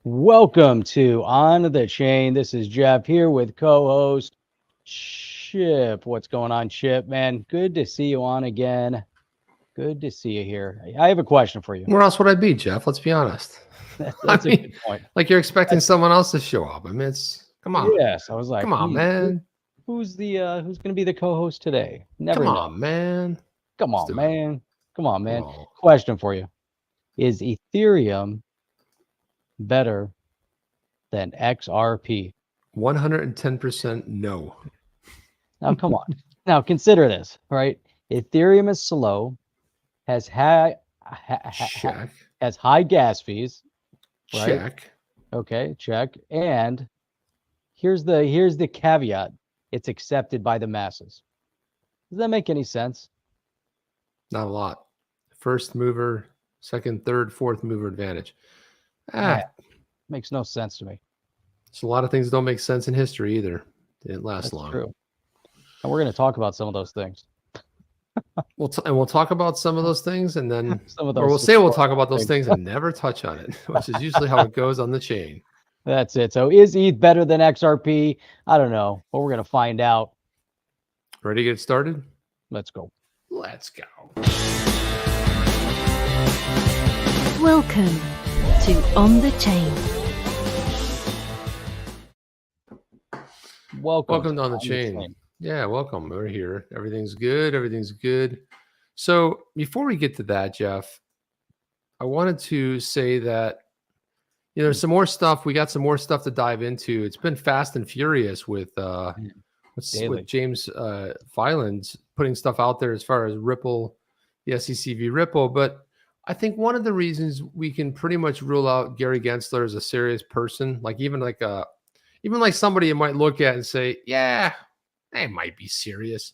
Welcome to On the Chain. This is Jeff here with co-host Chip. What's going on, Chip? Man, good to see you on again. Good to see you here. I have a question for you. Where else would I be, Jeff? Let's be honest. That's a good point. Like you're expecting someone else to show up. I mean, come on. Yes, I was like, come on, man. Who's going to be the co-host today? Never come know. on, man. Come on, man. Come on, man. Question for you: is Ethereum better than XRP? 110% no. Now, come on. Now, consider this, right? Ethereum is slow, has high gas fees. Right? Check. Okay, check. And here's the caveat: it's accepted by the masses. Does that make any sense? Not a lot. First mover, second, third, fourth mover advantage. Makes no sense to me. So a lot of things don't make sense in history either. They didn't last long. True. And we're going to talk about some of those things. We'll talk about some of those things, and then we'll talk about those things and never touch on it, which is usually how it goes on the chain. That's it. So is ETH better than XRP? I don't know, but we're going to find out. Ready to get started? Let's go. Let's go. Welcome to On the Chain. Welcome to On the Chain. Yeah, welcome. We're here. Everything's good. Everything's good. So before we get to that, Jeff, I wanted to say that, there's some more stuff. We got some more stuff to dive into. It's been fast and furious with James Filan's putting stuff out there as far as Ripple, the SEC v. Ripple. But I think one of the reasons we can pretty much rule out Gary Gensler as a serious person, even like somebody you might look at and say, yeah, they might be serious.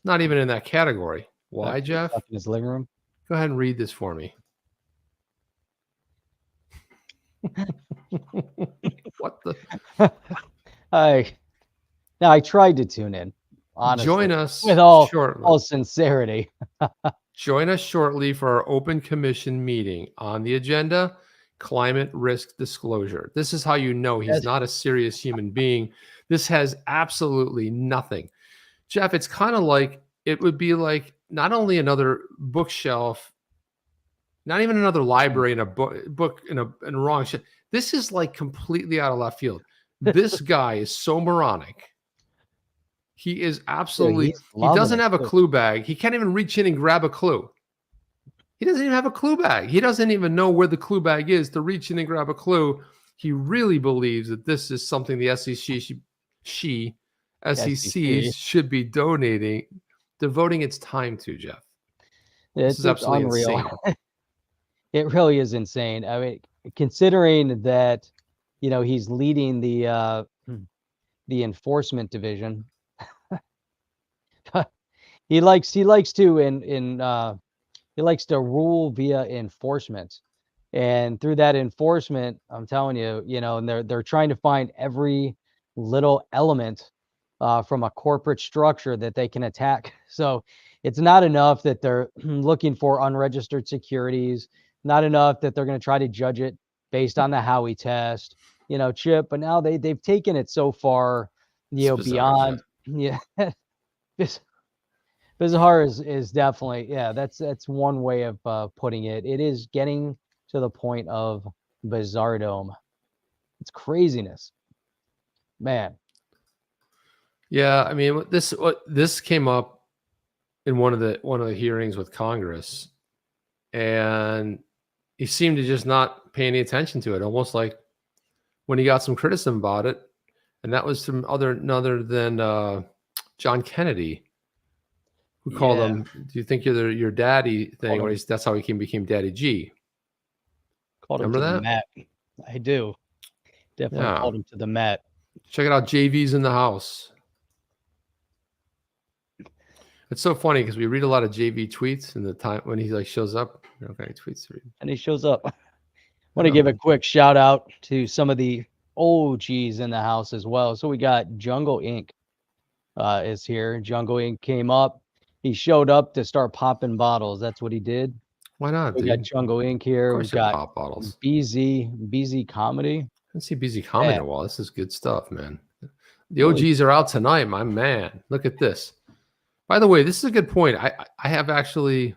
Not even in that category. Why, Jeff? In his living room. Go ahead and read this for me. What the? I tried to tune in. Honestly, join us with all sincerity. Join us shortly for our open commission meeting. On the agenda, climate risk disclosure. This is how you know he's not a serious human being. This has absolutely nothing. Jeff, it's kind of like, it would be like not only another bookshelf, not even another library in a book in a wrong shit. This is like completely out of left field. This guy is so moronic. He is absolutely, he doesn't have a clue bag. He can't even reach in and grab a clue. He doesn't even have a clue bag. He doesn't even know where the clue bag is to reach in and grab a clue. He really believes that this is something the SEC should be devoting its time to, Jeff. This is absolutely unreal. Insane. It really is insane. I mean, considering that, he's leading the enforcement division. he likes to rule via enforcement, and through that enforcement, I'm telling you, and they're trying to find every little element from a corporate structure that they can attack. So it's not enough that they're looking for unregistered securities. Not enough that they're going to try to judge it based on the Howey test, Chip. But now they've taken it so far, beyond. Yeah, bizarre is definitely, that's one way of putting it. It is getting to the point of bizarredom. It's craziness, man. Yeah, I mean, this came up in one of the hearings with Congress, and he seemed to just not pay any attention to it. Almost like when he got some criticism about it, and that was from none other than John Kennedy, who called him, "Do you think you're your daddy?" thing, or that's how he became Daddy G. Remember that? The mat. I do. Definitely called him to the mat. Check it out. JV's in the house. It's so funny because we read a lot of JV tweets in the time when he shows up. Okay, tweets to read. And he shows up. I want to give a quick shout out to some of the OGs in the house as well. So we got Jungle Inc. Is here. Jungle Inc. came up. He showed up to start popping bottles. That's what he did. Why not? We got Jungle Inc. here. We got pop bottles. BZ Comedy. Let's see BZ comment Yeah. a while. This is good stuff, man. The OGs are out tonight, my man. Look at this. By the way, this is a good point. I have actually.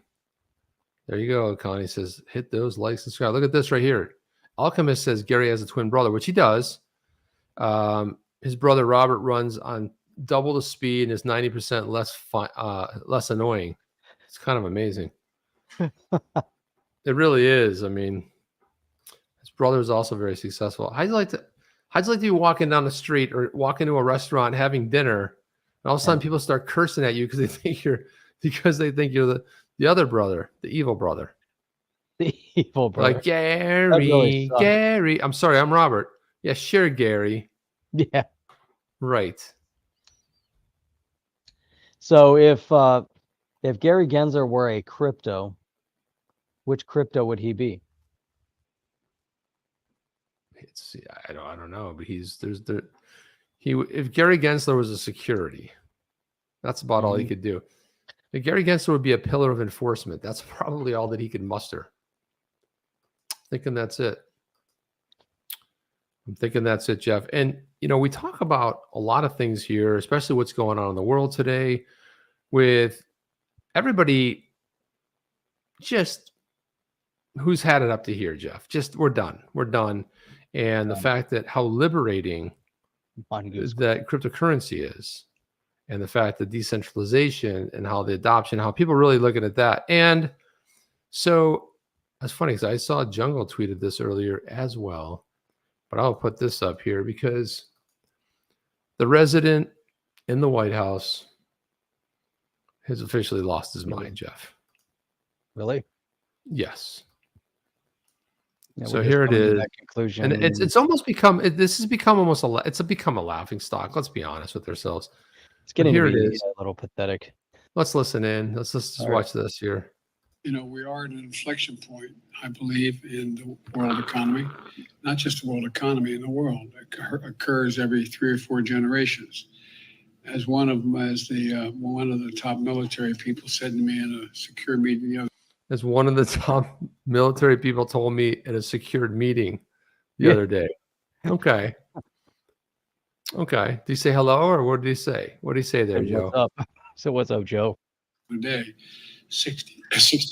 There you go. Connie says, hit those likes and subscribe. Look at this right here. Alchemist says Gary has a twin brother, which he does. His brother Robert runs on double the speed and is 90% less annoying. It's kind of amazing. It really is. I mean, his brother is also very successful. How'd you like to be walking down the street or walk into a restaurant having dinner, and all of a sudden people start cursing at you because they think you're the other brother, the evil brother. The evil brother. Like Gary, really Gary. I'm sorry, I'm Robert. Yeah, sure, Gary. Yeah. Right. So if Gary Gensler were a crypto, which crypto would he be? I don't know, but if Gary Gensler was a security, that's about all he could do. If Gary Gensler would be a pillar of enforcement. That's probably all that he could muster. Thinking that's it. I'm thinking that's it, Jeff. And we talk about a lot of things here, especially what's going on in the world today, with everybody just who's had it up to here, Jeff. Just we're done. And the fact that how liberating that cryptocurrency is, and the fact that decentralization and how the adoption, how people really looking at that. And so that's funny because I saw Jungle tweeted this earlier as well, but I'll put this up here because the resident in the White House has officially lost his mind, Jeff. Really? Yes. Yeah, so here it is. Conclusion. And it's almost become, this has become almost become a laughing stock. Let's be honest with ourselves. It's getting here to be it is. a little pathetic. Let's listen in. Let's just watch this here. We are at an inflection point, I believe, in the world economy. Not just the world economy, in the world. It occurs every 3 or 4 generations. As one of the top military people said to me in a secure meeting the other. As one of the top military people told me at a secured meeting the other day. Okay. Did he say hello, or what did he say? What did he say there, Joe? What's up? So what's up, Joe? A day, 60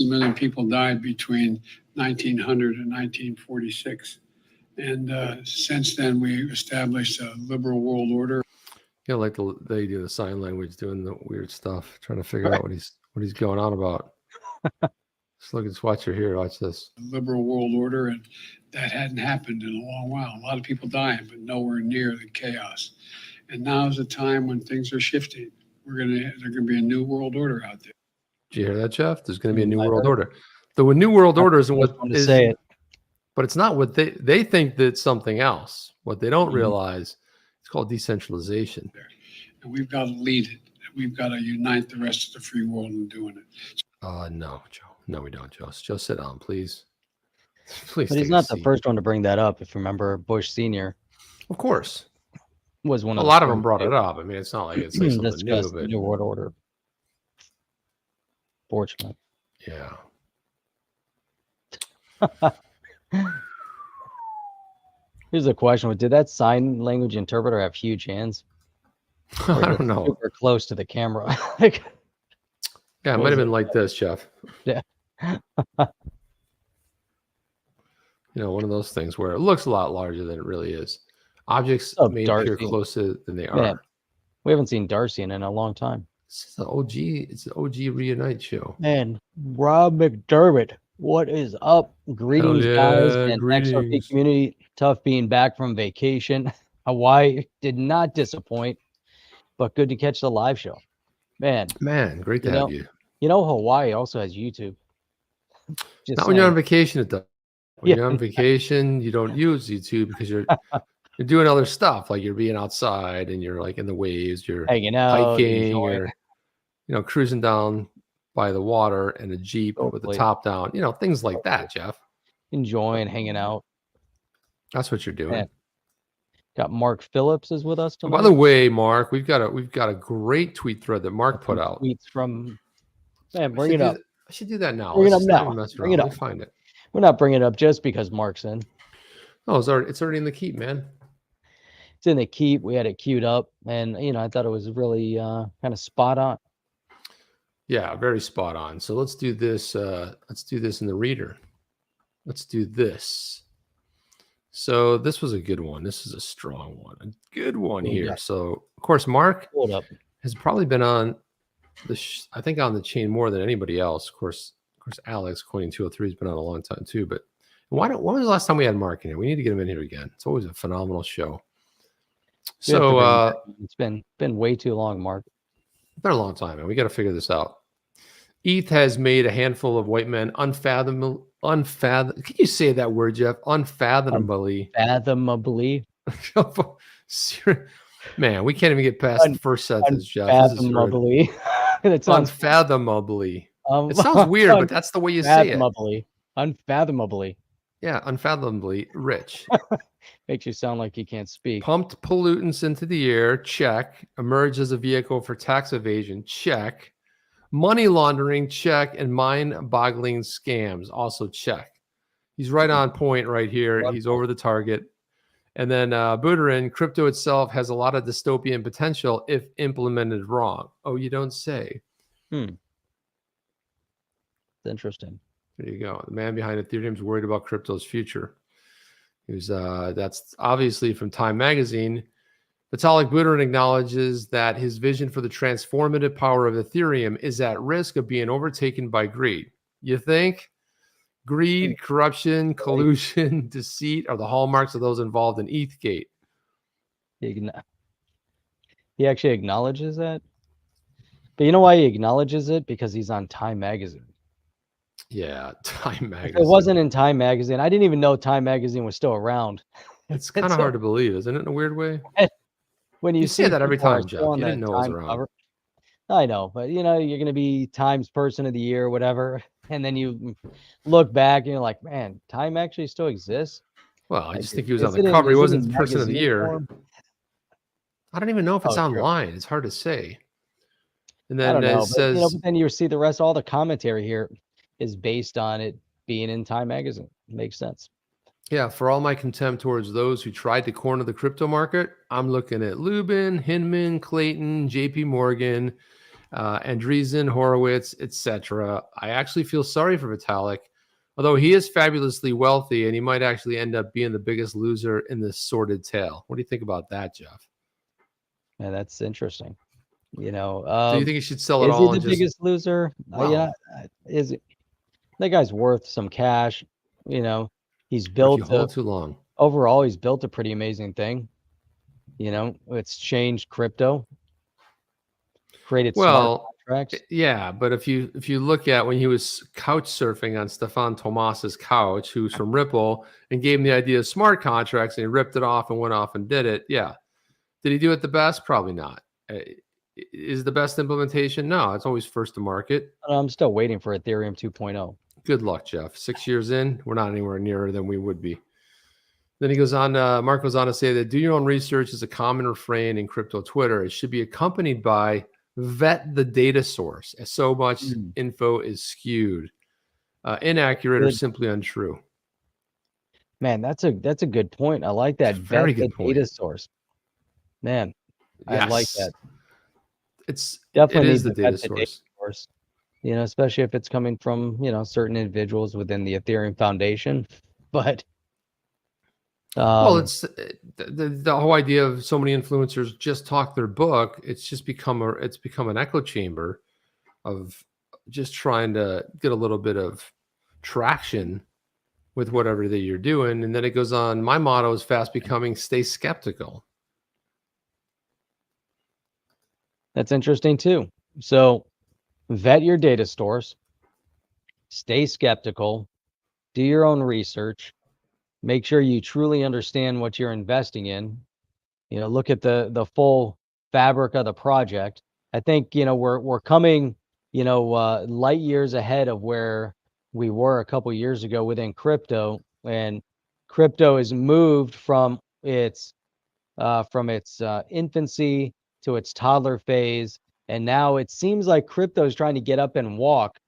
million people died between 1900 and 1946. And since then, we established a liberal world order. Yeah, like they do the sign language, doing the weird stuff, trying to figure out what he's going on about. Just watch her here. Watch this. Liberal world order, and that hadn't happened in a long while. A lot of people dying, but nowhere near the chaos. And now is a time when things are shifting. There's gonna be a new world order out there. Did you hear that, Jeff? There's going to be a new world order. The new world order isn't what is, say it. But it's not what they think that it's something else. What they don't realize, it's called decentralization. And we've got to lead it. We've got to unite the rest of the free world in doing it. No, Joe. No, we don't, Joe. Joe, sit down, please. Please. But he's not the first one to bring that up. If you remember, Bush Sr. Of course. Was one of a lot of them brought it up. I mean, it's not like it's something new, but the new world order. Fortunately. Yeah. Here's a question: did that sign language interpreter have huge hands? I don't know. Super close to the camera. Yeah, it might have been like this, Jeff. Yeah. One of those things where it looks a lot larger than it really is. Objects may appear closer than they are. Yeah. We haven't seen Darcy in a long time. It's the OG. It's the OG Reunite show. Man, Rob McDermott, what is up? Greetings, guys, and XRP community. Tough being back from vacation. Hawaii did not disappoint, but good to catch the live show. Man, great to have you. Hawaii also has YouTube. Not when you're on vacation, it does. When you're on vacation, you don't use YouTube because you're doing other stuff, like you're being outside and you're like in the waves, you're hanging out, hiking, or cruising down by the water in a Jeep with the top down, things like that, Jeff. Enjoying hanging out. That's what you're doing. Got Mark Phillips is with us tonight. By the way, Mark, we've got a great tweet thread that Mark put out. Tweets from bring it up. I should do that now. Bring it up now. Bring it up. Find it. We're not bringing it up just because Mark's in. Oh, it's already in the keep, man. It's in the keep. We had it queued up, and I thought it was really kind of spot on. Yeah, very spot on. So let's do this. Let's do this in the reader. Let's do this. So this was a good one. This is a strong one. A good one here. Yeah. So of course, Mark Hold up. has probably been on I think on the chain more than anybody else. Of course, Alex Coin 203 has been on a long time too. But when was the last time we had Mark in here? We need to get him in here again. It's always a phenomenal show. So it's been way too long, Mark. It's been a long time, man. We got to figure this out. ETH has made a handful of white men unfathomable. Can you say that word, Jeff? Unfathomably. Unfathomably. Man, we can't even get past the first sentence, Jeff. Unfathomably. It's unfathomably. It sounds weird, but that's the way you say it. Unfathomably. Yeah, unfathomably rich. Makes you sound like you can't speak. Pumped pollutants into the air, check. Emerged as a vehicle for tax evasion, check. Money laundering, check. And mind-boggling scams, also check. He's right on point right here. He's over the target. And then Buterin, crypto itself has a lot of dystopian potential if implemented wrong. Oh, you don't say. It's interesting. There you go. The man behind Ethereum is worried about crypto's future. That's obviously from Time Magazine. Vitalik Buterin acknowledges that his vision for the transformative power of Ethereum is at risk of being overtaken by greed. You think? Greed, corruption, collusion, deceit are the hallmarks of those involved in ETHgate. He actually acknowledges that. But you know why he acknowledges it? Because he's on Time Magazine. Yeah, Time Magazine. If it wasn't in Time Magazine, I didn't even know Time Magazine was still around. It's kind of hard to believe, isn't it, in a weird way? When you say that every time, Jeff. You didn't know it was around. Cover, I know, but you're going to be Times Person of the Year, whatever. And then you look back and you're like, man, Time actually still exists. Well, I just think he was on the cover. He wasn't Person of the Year. Form? I don't even know if it's online. True. It's hard to say. And then it says, but then you see the rest, all the commentary here is based on it being in Time Magazine. It makes sense. Yeah, for all my contempt towards those who tried to corner the crypto market, I'm looking at Lubin, Hinman, Clayton, JP Morgan, Andreessen, Horowitz, etc. I actually feel sorry for Vitalik, although he is fabulously wealthy and he might actually end up being the biggest loser in this sordid tale. What do you think about that, Jeff? Yeah, that's interesting. Do you think he should sell it all? Is he the biggest loser? Wow. Is it? That guy's worth some cash. He's built too long. Overall, he's built a pretty amazing thing. It's changed crypto, created smart contracts. Yeah, but if you look at when he was couch surfing on Stefan Tomas's couch, who's from Ripple, and gave him the idea of smart contracts, and he ripped it off and went off and did it. Yeah, did he do it the best? Probably not. Is the best implementation? No, it's always first to market. I'm still waiting for Ethereum 2.0. Good luck, Jeff. 6 years in, we're not anywhere nearer than we would be. Then he goes on, Mark goes on to say that do your own research is a common refrain in crypto Twitter. It should be accompanied by vet the data source, as so much info is skewed, inaccurate, or simply untrue. Man, that's a good point. I like that. Very good point. Data source. Man, yes. I like that. It's definitely it is the data source. Especially if it's coming from certain individuals within the Ethereum Foundation. But well, it's the whole idea of so many influencers just talk their book. It's just become an echo chamber of just trying to get a little bit of traction with whatever that you're doing. And then it goes on. My motto is fast becoming, stay skeptical. That's interesting too. So vet your data stores, stay skeptical, do your own research, make sure you truly understand what you're investing in. Look at the full fabric of the project. I think we're coming light years ahead of where we were a couple years ago within crypto, and crypto has moved from its infancy to its toddler phase, and now it seems like crypto is trying to get up and walk,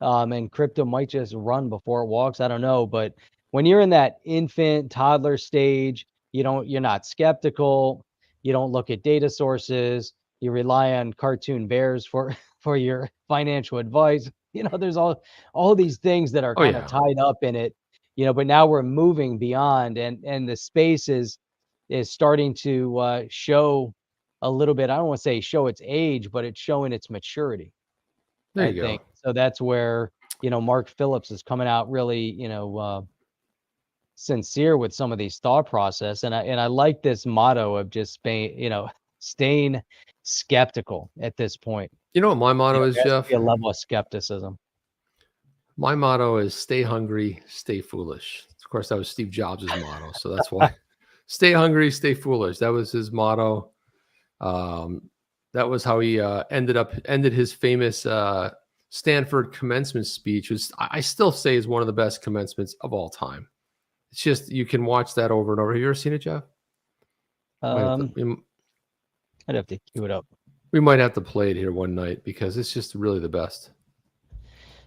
and crypto might just run before it walks. I don't know, but when you're in that infant toddler stage, you're not skeptical. You don't look at data sources. You rely on cartoon bears for your financial advice. There's all these things that are Oh, kind of yeah. tied up in it. But now we're moving beyond, and the space is starting to show a little bit. I don't want to say show its age, but it's showing its maturity. There I you think go. so. That's where Mark Phillips is coming out really sincere with some of these thought process, and I like this motto of just staying skeptical at this point. You know what my motto is, There has to Jeff? be a level of skepticism. My motto is stay hungry, stay foolish. Of course, that was Steve Jobs' motto, so that's why. Stay hungry, stay foolish. That was his motto. That was how he ended his famous Stanford commencement speech, which I still say is one of the best commencements of all time. It's just, you can watch that over and over. Have you ever seen it, Jeff? I'd have to cue it up. We might have to play it here one night because it's just really the best.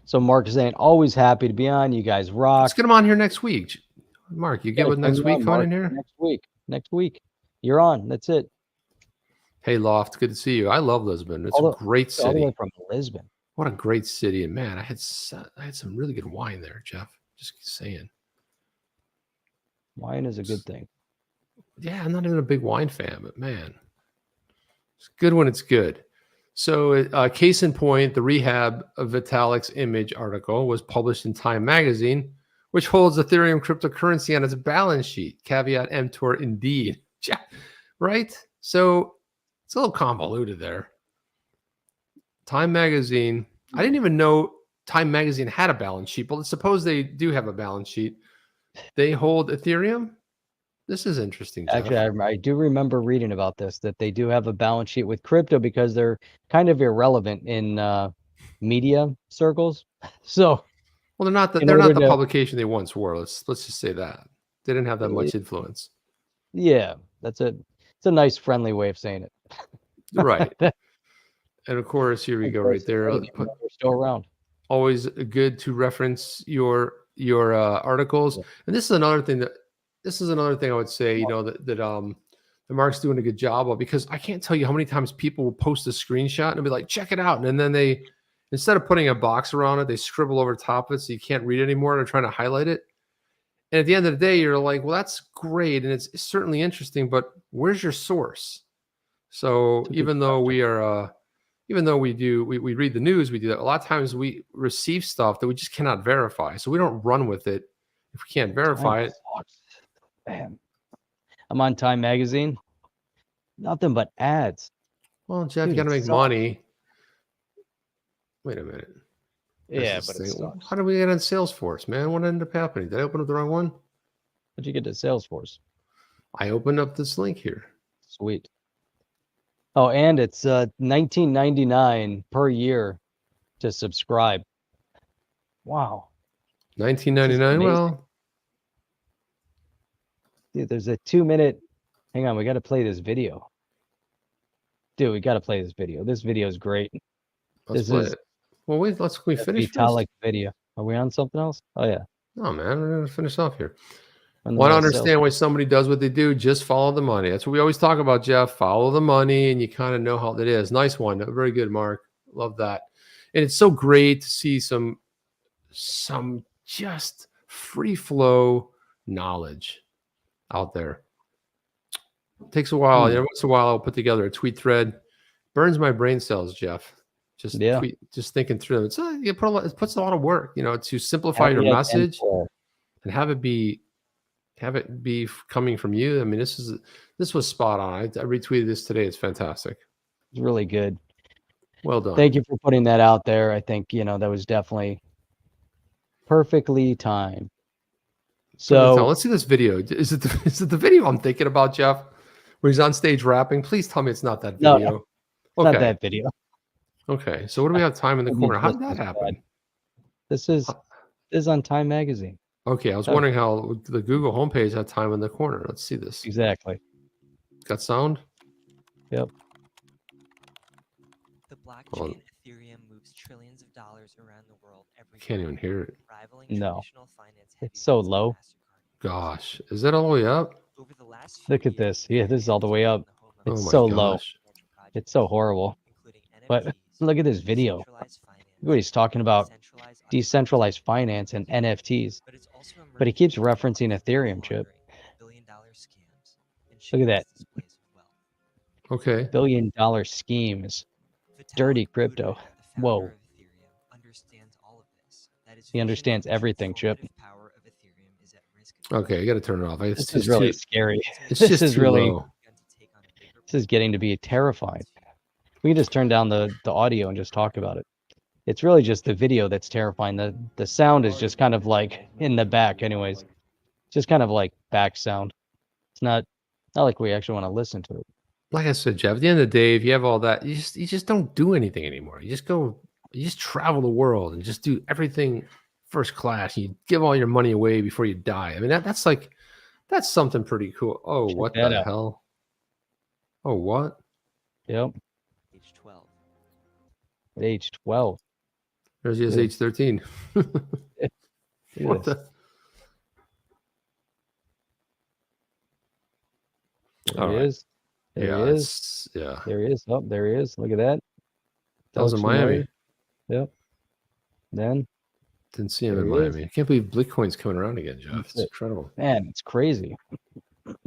So Mark is saying, always happy to be on. You guys rock. Let's get him on here next week. Mark, you good with next week coming in here? Next week. You're on. That's it. Hey, Loft, good to see you. I love Lisbon. It's a great city. All the way from Lisbon. What a great city. And man, I had some really good wine there, Jeff. Just saying. Wine is a good thing. Yeah, I'm not even a big wine fan, but man, it's good when it's good. So, case in point, the rehab of Vitalik's image article was published in Time magazine, which holds Ethereum cryptocurrency on its balance sheet. Caveat emptor indeed. Yeah, right? So it's a little convoluted there. Time magazine. I didn't even know Time magazine had a balance sheet, but let's suppose they do have a balance sheet. They hold Ethereum. This is interesting, Jeff. Actually, I do remember reading about this, that they do have a balance sheet with crypto because they're kind of irrelevant in media circles. So, well, they're not the publication they once were. Let's just say that. They didn't have that much influence. Yeah, it's a nice, friendly way of saying it. Right. And of course, here we go right there. They're still around. Always good to reference your articles. Yeah. And this is another thing I would say, that Mark's doing a good job of, because I can't tell you how many times people will post a screenshot and be like, check it out. And then they, instead of putting a box around it, they scribble over top of it so you can't read it anymore. They're trying to highlight it. And at the end of the day, you're like, well, that's great. And it's certainly interesting, but where's your source? So even though we read the news, we do that. A lot of times we receive stuff that we just cannot verify. So we don't run with it if we can't verify it. Man, I'm on Time magazine. Nothing but ads. Well, Jeff, you got to make money. Wait a minute. Yeah, but it sucks. How did we get on Salesforce, man? What ended up happening? Did I open up the wrong one? How'd you get to Salesforce? I opened up this link here. Sweet. Oh, and it's $19.99 per year to subscribe. Wow. $19.99. Well, dude, there's a 2-minute. Hang on, we got to play this video. Dude, we got to play this video. This video is great. Let's play it. Well, wait. Can we finish Vitalik video. Are we on something else? Oh yeah. No, man. We're gonna finish off here. Want to understand why somebody does what they do? Just follow the money. That's what we always talk about, Jeff. Follow the money, and you kind of know how that is. Nice one. Very good, Mark. Love that. And it's so great to see some just free flow knowledge out there. It takes a while. Once in a while, I'll put together a tweet thread. Burns my brain cells, Jeff. Just thinking through them. It puts a lot of work, to simplify your message and have it be coming from you. I mean, this was spot on. I retweeted this today. It's fantastic. It's really good. Well done. Thank you for putting that out there. I think, that was definitely perfectly timed. So let's see this video. Is it the video I'm thinking about, Jeff, where he's on stage rapping? Please tell me it's not that video. No, not that video. Okay. So what do we have time in the corner? How did that happen? This is on Time magazine. Okay. I was wondering how the Google homepage had time in the corner. Let's see this. Exactly. Got sound? Yep. The blockchain Ethereum moves trillions of dollars around the world every Can't day, even hear it. rivaling No. traditional finance It's so heavyweights like low. MasterCard. Gosh, is that all the way up? Over the last few Look at years, this. Yeah, this is all the way up. Ethereum has It's Oh my so low. gosh. financial projects, It's so horrible. including But NFTs, look at this video. decentralized finance, Look what he's talking about. Decentralized finance and NFTs. but it's also But he emerging keeps into money referencing Ethereum, laundering, Chip. billion-dollar scams, and Look at that. shameless displays of wealth. Okay. $billion schemes. Vitalik Dirty crypto. Buterin, the founder Whoa. of Ethereum, understands all of this. That his He vision understands of the everything, Chip. transformative power of Ethereum is at risk. Okay, you got to turn it off. It's This is really scary. It's This just is too really low. this is getting to be terrifying. We can just turn down the audio and just talk about it. It's really just the video that's terrifying. The sound is just kind of like in the back anyways. Just kind of like back sound. It's not like we actually want to listen to it. Like I said, Jeff, at the end of the day, if you have all that, you just don't do anything anymore. You just travel the world and just do everything first class. You give all your money away before you die. I mean, that's something pretty cool. Oh, Check what that the out. hell? Oh, what? Yep. Age 12. Age 12. There's his Good. age 13. Look at What this. the? There All he right. is. There Yeah, he is. yeah. There he is. Oh, there he is. Look at that. That was in Looks familiar. Miami. Yep. Then, Didn't see him There in he is. Miami. I can't believe Bitcoin's coming around again, Jeff. That's It's it. incredible. man, it's crazy.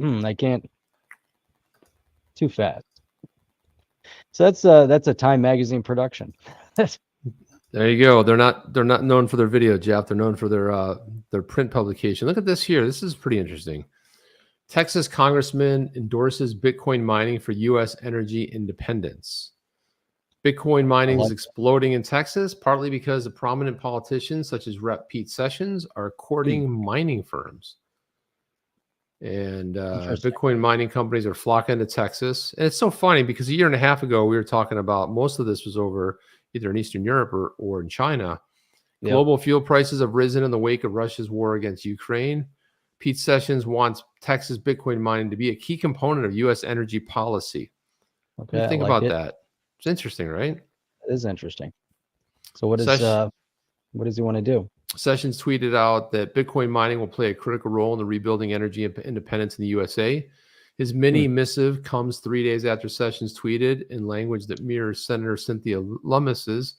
I can't. Too fast. So that's a Time Magazine production. There you go. They're not known for their video, Jeff. They're known for their print publication. Look at this here. This is pretty interesting. Texas Congressman endorses Bitcoin mining for U.S. energy independence. Bitcoin mining is exploding in Texas, partly because of prominent politicians such as Rep. Pete Sessions are courting mining firms. And Bitcoin mining companies are flocking to Texas. And it's so funny because a year and a half ago, we were talking about most of this was over either in Eastern Europe or in China. Yep. Global fuel prices have risen in the wake of Russia's war against Ukraine. Pete Sessions wants Texas Bitcoin mining to be a key component of U.S. energy policy. What do Okay, you think I like about it. that? It's interesting, right? It is interesting. So what does he want to do? Sessions tweeted out that Bitcoin mining will play a critical role in the rebuilding energy independence in the USA. His mini missive comes 3 days after Sessions tweeted in language that mirrors Senator Cynthia Lummis's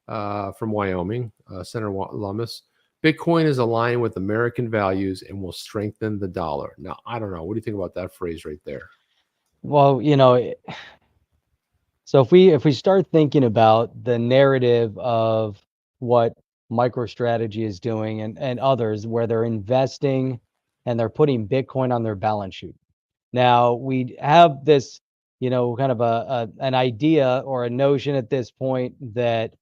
from Wyoming, Senator Lummis. Bitcoin is aligned with American values and will strengthen the dollar. Now, I don't know. What do you think about that phrase right there? Well, so if we start thinking about the narrative of what MicroStrategy is doing and others, where they're investing and they're putting Bitcoin on their balance sheet. Now we have this, kind of an idea or a notion at this point that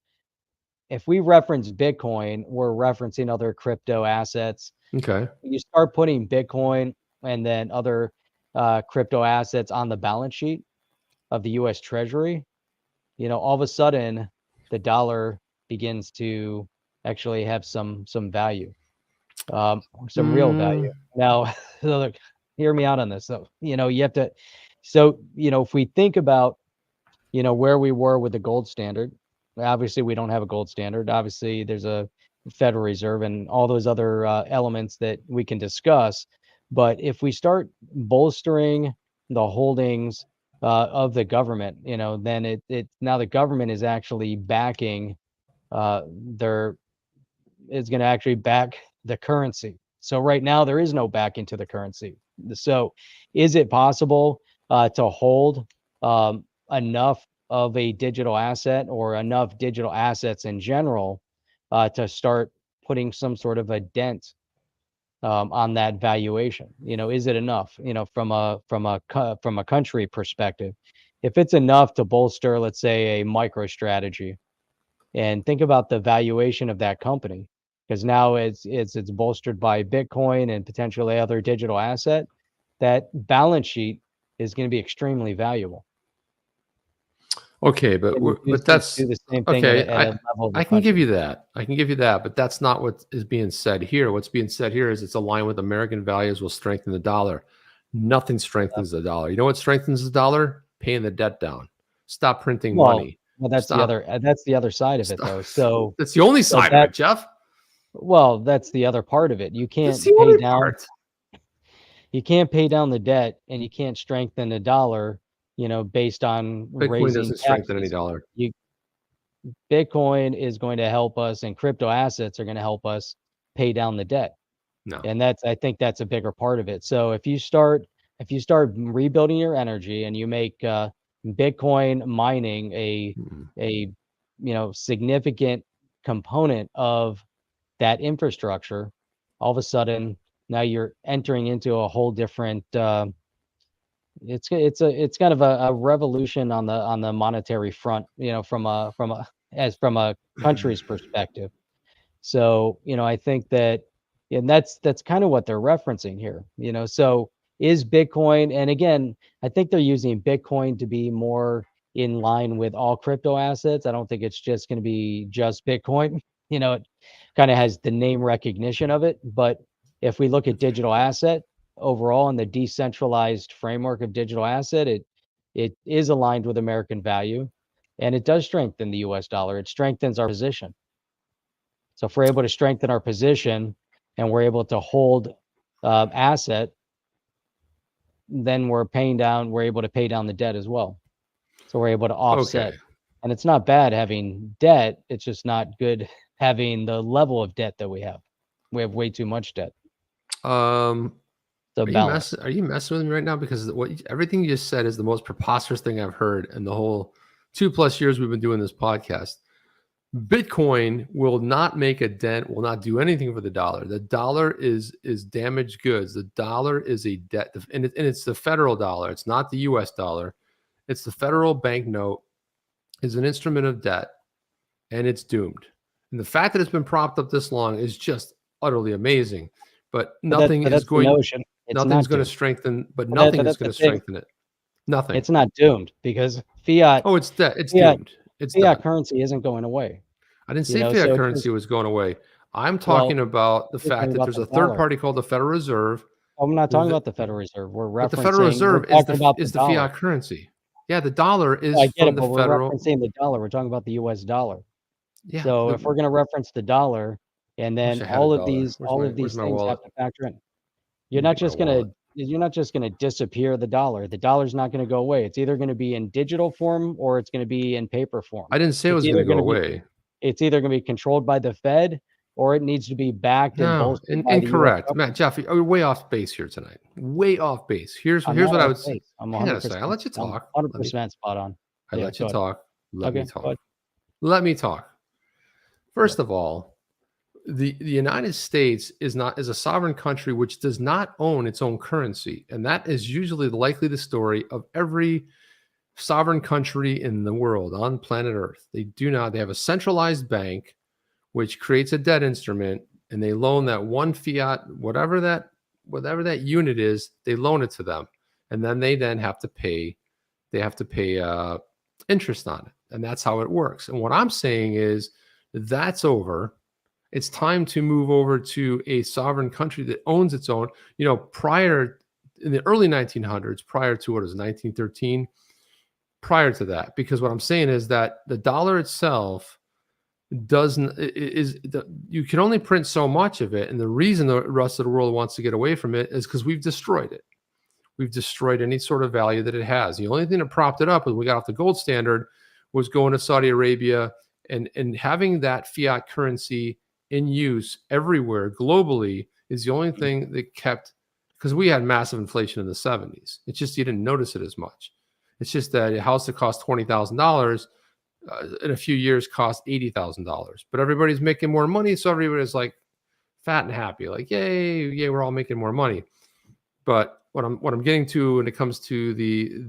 if we reference Bitcoin, we're referencing other crypto assets. Okay. You start putting Bitcoin and then other crypto assets on the balance sheet of the U.S. Treasury, all of a sudden the dollar begins to actually have some value, some real value. Now, look, hear me out on this. So, you have to. So, if we think about, where we were with the gold standard, obviously we don't have a gold standard. Obviously, there's a Federal Reserve and all those other elements that we can discuss. But if we start bolstering the holdings of the government, then it now the government is actually backing is going to actually back the currency. So right now there is no backing to the currency. So is it possible to hold enough of a digital asset or enough digital assets in general to start putting some sort of a dent on that valuation? Is it enough, from a country perspective? If it's enough to bolster, let's say, a MicroStrategy, and think about the valuation of that company, because now it's bolstered by Bitcoin and potentially other digital asset, that balance sheet is going to be extremely valuable. Okay, but that's do the same thing okay. at a level of the I can give country. you that. I can give you that, but that's not what is being said here. What's being said here is it's aligned with American values, will strengthen the dollar. Nothing strengthens the dollar. You know what strengthens the dollar? Paying the debt down. Stop printing money. Well, that's the Stop. other. That's the other side of it, Stop. though. So That's the only side of it, Jeff. well, that's the other part of it. You can't That's the pay only down. part. You can't pay down the debt, and you can't strengthen the dollar. Based on Bitcoin raising doesn't strengthen any taxes. dollar. Bitcoin is going to help us, and crypto assets are going to help us pay down the debt. No. And I think that's a bigger part of it. So if you start rebuilding your energy and you make Bitcoin mining a significant component of that infrastructure, all of a sudden now you're entering into a whole different it's kind of a revolution on the monetary front, from a country's perspective. So, I think that, and that's kind of what they're referencing here, so is Bitcoin, and again, I think they're using Bitcoin to be more in line with all crypto assets. I don't think it's just going to be just Bitcoin. It kind of has the name recognition of it. But if we look at digital asset overall in the decentralized framework of digital asset, it is aligned with American value, and it does strengthen the US dollar. It strengthens our position. So if we're able to strengthen our position and we're able to hold asset, then we're able to pay down the debt as well. So we're able to offset. Okay. And it's not bad having debt. It's just not good having the level of debt that we have. We have way too much debt. So balance. Are you messing with me right now? Because everything you just said is the most preposterous thing I've heard in the whole 2+ years we've been doing this podcast. Bitcoin will not make a dent, will not do anything for the dollar. The dollar is damaged goods. The dollar is a debt, and it's the federal dollar. It's not the US dollar. It's the federal banknote is an instrument of debt, and it's doomed. And the fact that it's been propped up this long is just utterly amazing. But nothing is going to strengthen. But nothing is going to strengthen it. Nothing. It's not doomed because fiat. Oh, it's dead. It's doomed. It's fiat done. Currency isn't going away. I didn't say fiat currency was going away. I'm talking about the fact that there's a third party called the Federal Reserve. I'm not talking about the Federal Reserve. We're referencing the Federal Reserve is the fiat currency. Yeah, the dollar is from the federal. We're referencing the dollar. We're talking about the US dollar. Yeah. So if we're going to reference the dollar, and then all of these things have to factor in. You're not just going to disappear the dollar. The dollar's not going to go away. It's either going to be in digital form or it's going to be in paper form. I didn't say it was going to go away. It's either going to be controlled by the Fed or it needs to be backed and bolstered by incorrect. Matt, Jeff, you're way off base here tonight. Way off base. Here's what I would say. I'm Hang on a second. I'll let you talk. 100% spot on. I let you talk. Let me talk. Go ahead. Let me talk. First of all, the United States is a sovereign country which does not own its own currency, and that is usually likely the story of every sovereign country in the world on planet Earth. They do not. They have a centralized bank which creates a debt instrument, and they loan that one fiat, whatever that unit is, they loan it to them, and then they have to pay. They have to pay interest on it, and that's how it works. And what I'm saying is that's over. It's time to move over to a sovereign country that owns its own. Prior in the early 1900s, prior to 1913, prior to that, because what I'm saying is that the dollar itself you can only print so much of it, and the reason the rest of the world wants to get away from it is because we've destroyed it. We've destroyed any sort of value that it has. The only thing that propped it up when we got off the gold standard was going to Saudi Arabia and having that fiat currency in use everywhere globally is the only thing that kept, because we had massive inflation in the 70s. It's just you didn't notice it as much. It's just that a house that cost $20,000 in a few years cost $80,000. But everybody's making more money, so everybody's like fat and happy, like yay, we're all making more money. But what I'm getting to when it comes to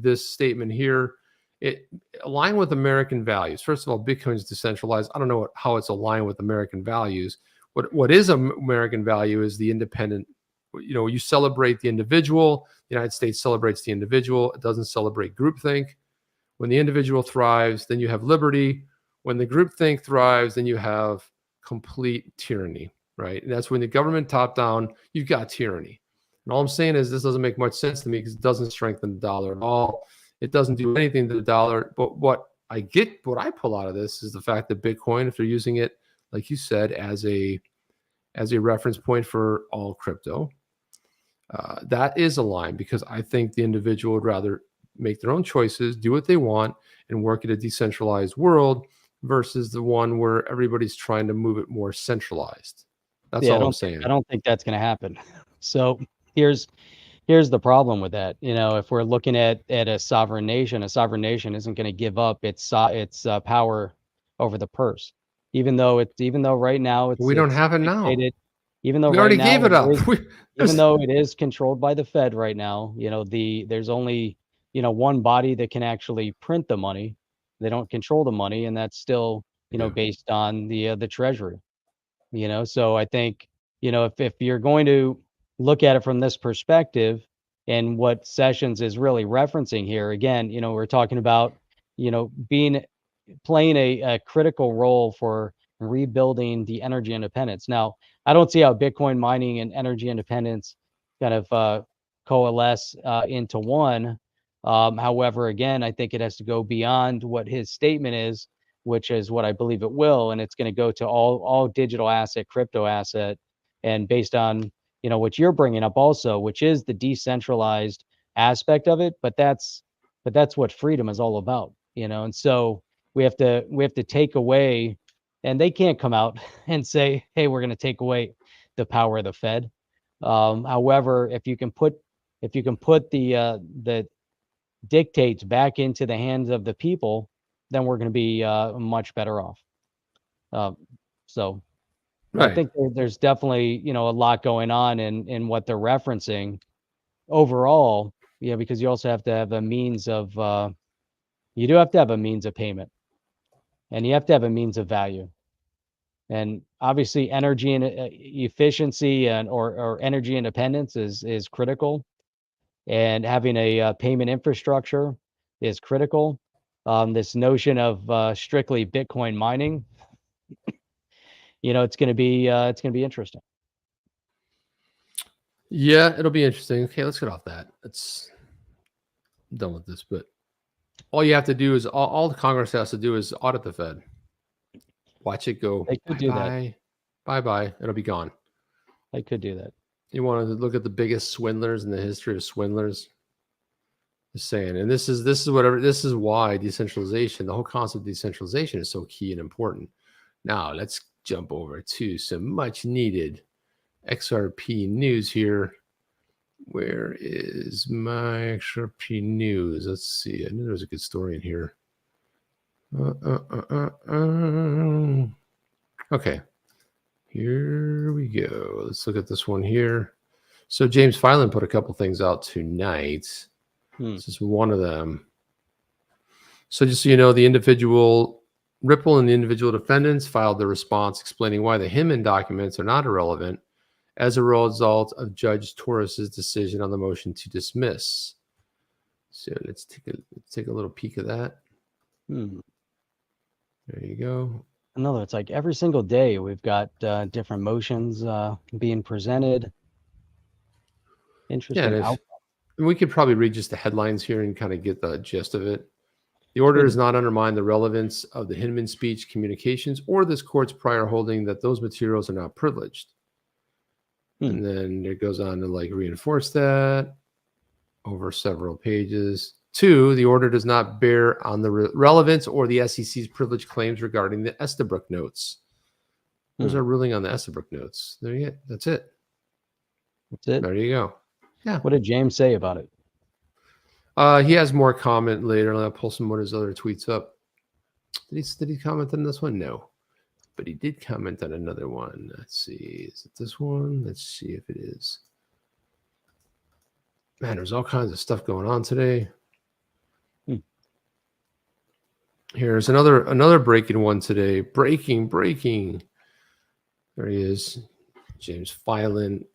this statement here, it aligned with American values. First of all, Bitcoin is decentralized. I don't know how it's aligned with American values. What is American value is the independent. You celebrate the individual. The United States celebrates the individual. It doesn't celebrate groupthink. When the individual thrives, then you have liberty. When the groupthink thrives, then you have complete tyranny, right? And that's when the government top down, you've got tyranny. And all I'm saying is this doesn't make much sense to me because it doesn't strengthen the dollar at all. It doesn't do anything to the dollar. But what I get what I pull out of this is the fact that Bitcoin, if they're using it, like you said, as a reference point for all crypto, that is a line, because I think the individual would rather make their own choices, do what they want, and work in a decentralized world versus the one where everybody's trying to move it more centralized. That's all I'm saying. I don't think that's going to happen. So here's the problem with that. You know, if we're looking at a sovereign nation isn't going to give up its power over the purse, even though right now We don't have it now. dictated, even though We right already now gave it up. even though it is controlled by the Fed right now, you know, there's only, you know, one body that can actually print the money. They don't control the money, and that's still, you know, based on the Treasury. You know, so I think, you know, if you're going to look at it from this perspective, and what Sessions is really referencing here, again, you know, we're talking about, you know, playing a critical role for rebuilding the energy independence. Now, I don't see how Bitcoin mining and energy independence kind of coalesce into one. However, again, I think it has to go beyond what his statement is, which is what I believe it will, and it's going to go to all digital asset, crypto asset, and based on, you know, what you're bringing up also, which is the decentralized aspect of it. But that's what freedom is all about, you know. And so we have to take away, and they can't come out and say, hey, we're going to take away the power of the Fed. However, if you can put the dictates back into the hands of the people, then we're going to be much better off. So Right. I think there's definitely, you know, a lot going on in what they're referencing overall. Yeah, because you also have to have a means of you do have to have a means of payment, and you have to have a means of value. And obviously energy and efficiency and or energy independence is critical, and having a payment infrastructure is critical. This notion of strictly Bitcoin mining, you know, it's going to be interesting. Yeah, it'll be interesting. Okay, let's get off that. I'm done with this. But all you have to do is all the Congress has to do is audit the Fed. Watch it go. They could do that. Bye. It'll be gone. They could do that. You want to look at the biggest swindlers in the history of swindlers? Just saying. And this is why decentralization, the whole concept of decentralization, is so key and important. Now let's jump over to some much needed XRP news here. Where is my XRP news? Let's see. I knew there was a good story in here. Okay. Here we go. Let's look at this one here. So James Filan put a couple things out tonight. This is one of them. So just so you know, the individual Ripple and the individual defendants filed their response explaining why the Hinman documents are not irrelevant as a result of Judge Torres's decision on the motion to dismiss. So let's take a little peek of that. There you go. Another, it's like every single day we've got different motions being presented. Interesting. Yeah, and we could probably read just the headlines here and kind of get the gist of it. The order does not undermine the relevance of the Hinman speech communications or this court's prior holding that those materials are not privileged. And then it goes on to like reinforce that over several pages. 2, the order does not bear on the relevance or the SEC's privilege claims regarding the Estabrook notes. There's our ruling on the Estabrook notes. There you go. That's it. That's it. There you go. Yeah. What did James say about it? He has more comment later. I'll pull some of his other tweets up. Did he comment on this one? No. But he did comment on another one. Let's see. Is it this one? Let's see if it is. Man, there's all kinds of stuff going on today. Here's another breaking one today. Breaking. There he is. James Filan.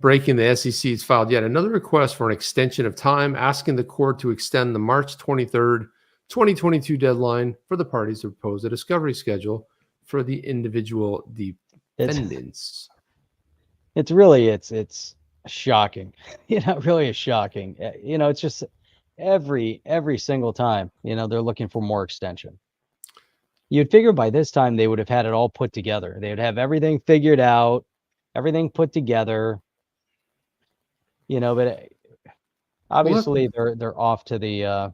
Breaking, the SEC has filed yet another request for an extension of time, asking the court to extend the March 23rd, 2022 deadline for the parties to propose a discovery schedule for the individual defendants. It's really shocking. You know, it really is shocking. You know, it's just every single time, you know, they're looking for more extension. you'd figure by this time they would have had it all put together. They would have everything figured out, everything put together, but obviously they're off to the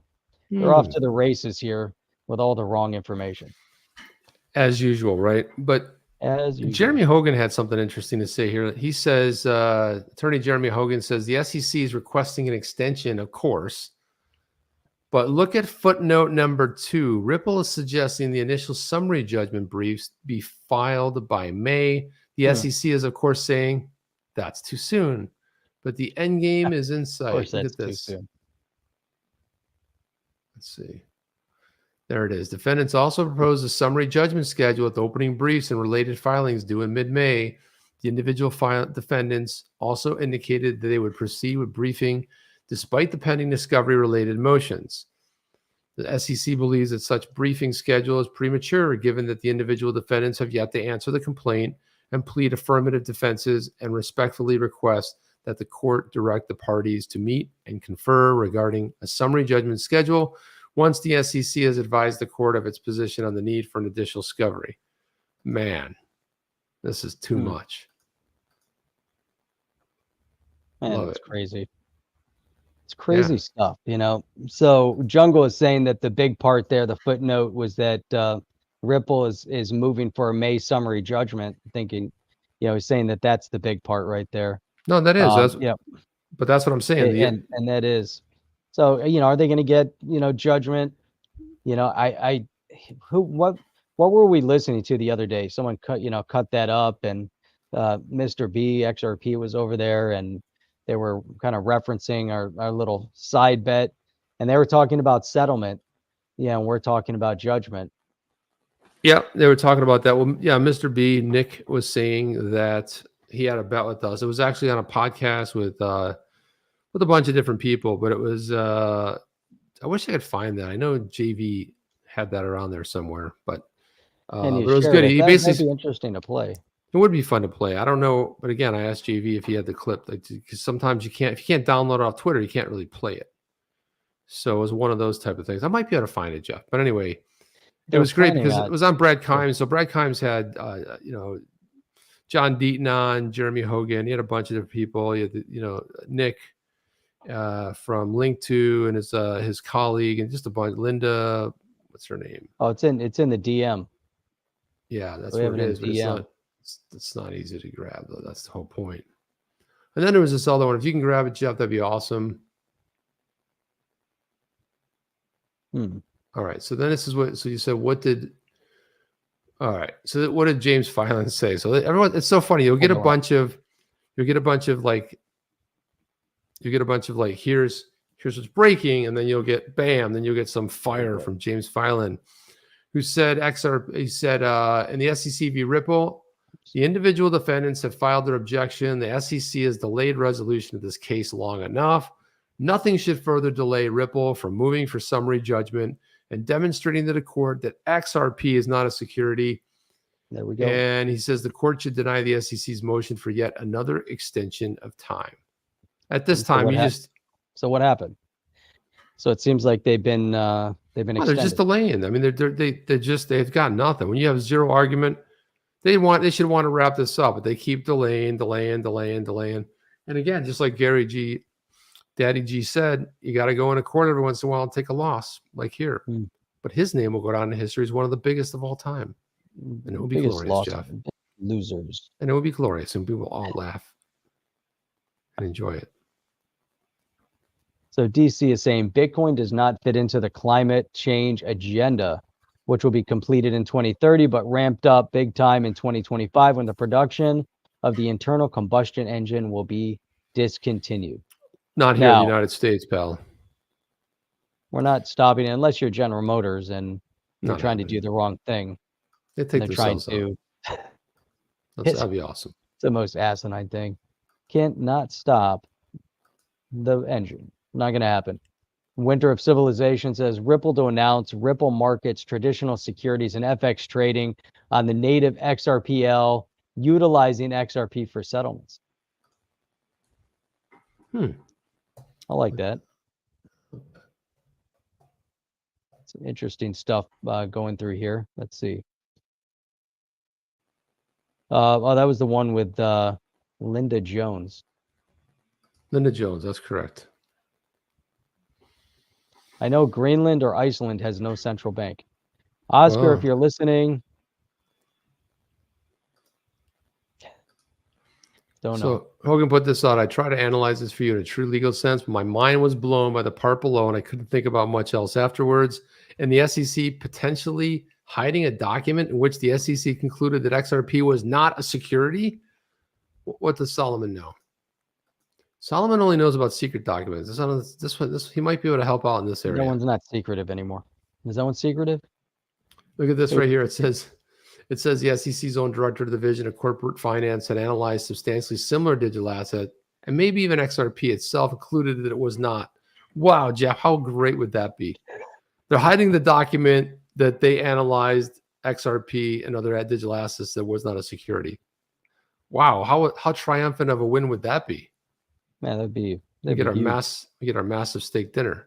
races here with all the wrong information. As usual, right? But As usual. Jeremy Hogan had something interesting to say here. He says, Attorney Jeremy Hogan says the SEC is requesting an extension, of course. But look at footnote number 2. Ripple is suggesting the initial summary judgment briefs be filed by May. The SEC is, of course, saying that's too soon. But the end game is in sight. Of course, Look that's at too this. soon. Let's see. There it is. Defendants also proposed a summary judgment schedule with opening briefs and related filings due in mid-May. The individual defendants also indicated that they would proceed with briefing despite the pending discovery-related motions. The SEC believes that such briefing schedule is premature, given that the individual defendants have yet to answer the complaint and plead affirmative defenses, and respectfully request that the court direct the parties to meet and confer regarding a summary judgment schedule once the SEC has advised the court of its position on the need for an additional discovery. Man, this is too much. Man, Love it's it. crazy. It's crazy stuff, So Jungle is saying that the big part there, the footnote, was that Ripple is moving for a May summary judgment, thinking, he's saying that that's the big part right there. No, that is. But that's what I'm saying. And that is. So, are they going to get, judgment? What were we listening to the other day? Someone cut that up, and Mr. B, XRP was over there, and they were kind of referencing our little side bet, and they were talking about settlement. And we're talking about judgment. Yeah, they were talking about that. Well, yeah, Mr. B, Nick was saying that he had a bet with us. It was actually on a podcast with a bunch of different people, but it was I wish I could find that. I know JV had that around there somewhere, but it was good. He basically, that'd be interesting to play. It would be fun to play. I don't know, but again, I asked JV if he had the clip, because sometimes if you can't download it off Twitter, you can't really play it. So it was one of those type of things. I might be able to find it, Jeff. But anyway, it was great because it was on Brad Kimes. So Brad Kimes had John Deaton on, Jeremy Hogan. He had a bunch of different people. He had Nick from Link2 and his colleague, and just a bunch. Linda, what's her name? Oh, it's in the DM. Yeah, that's what it is. But it's not easy to grab, though. That's the whole point. And then there was this other one. If you can grab it, Jeff, that'd be awesome. All right. So then this is what. So you said, what did? All right. So what did James Filan say? So everyone, it's so funny. You'll get a bunch of like, here's what's breaking, and then you'll get bam, then you'll get some fire from James Filan, who said he said in the SEC v. Ripple, the individual defendants have filed their objection. The SEC has delayed resolution of this case long enough. Nothing should further delay Ripple from moving for summary judgment and demonstrating to the court that XRP is not a security. There we go. And he says the court should deny the SEC's motion for yet another extension of time. At this time, So what happened? So it seems like they've been extended. They're just delaying. I mean, they've got nothing. When you have zero argument, they should want to wrap this up, but they keep delaying. And again, just like Daddy G said, you got to go in a court every once in a while and take a loss, like here. But his name will go down in history as one of the biggest of all time, and it will be glorious, Jeff. Losers, and it will be glorious, and we will all laugh and enjoy it. So DC is saying Bitcoin does not fit into the climate change agenda, which will be completed in 2030, but ramped up big time in 2025 when the production of the internal combustion engine will be discontinued. Not here in the United States, pal. We're not stopping it unless you're General Motors and you're trying to do the wrong thing. They take themselves out. That'd be awesome. It's the most asinine thing. Can't not stop the engine. Not going to happen. Winter of Civilization says Ripple to announce Ripple markets traditional securities and FX trading on the native XRPL, utilizing XRP for settlements. I like that. Some interesting stuff going through here. Let's see. Oh, that was the one with Linda Jones. Linda Jones, that's correct. I know Greenland or Iceland has no central bank. Oscar, if Wow. you're listening, don't know. So Hogan put this out. I try to analyze this for you in a true legal sense, but my mind was blown by the part below, and I couldn't think about much else afterwards. And the SEC potentially hiding a document in which the SEC concluded that XRP was not a security. What does Solomon know? Solomon only knows about secret documents. He might be able to help out in this area. That one's not secretive anymore. Is that one secretive? Look at this right here. It says the SEC's own director of the division of corporate finance had analyzed substantially similar digital asset, and maybe even XRP itself included that it was not. Wow, Jeff, how great would that be? They're hiding the document that they analyzed XRP and other digital assets that was not a security. Wow, how triumphant of a win would that be? Man, that'd be We get huge. our massive steak dinner.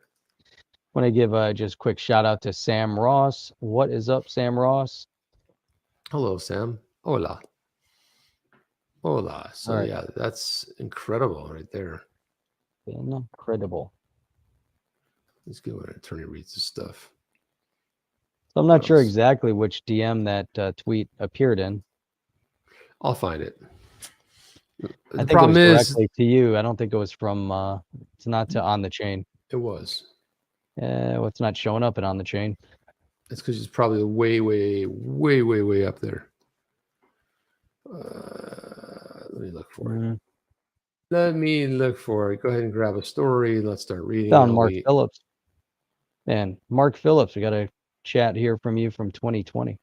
Want to give just a quick shout out to Sam Ross. What is up, Sam Ross? Hello, Sam. Hola. Hola. So right. yeah, that's incredible right there. Incredible. Let's get when an attorney reads this stuff. So I'm not What sure else? exactly which DM that tweet appeared in. I'll find it. I The think problem it was is directly to you. I don't think it was from. It's not to On the Chain. it was. What's not showing up at On the Chain? It's because it's probably way up there. Let me look for it. Let me look for it. Go ahead and grab a story. Let's start reading. Found Mark Phillips. And Mark Phillips, we got a chat here from you from 2020.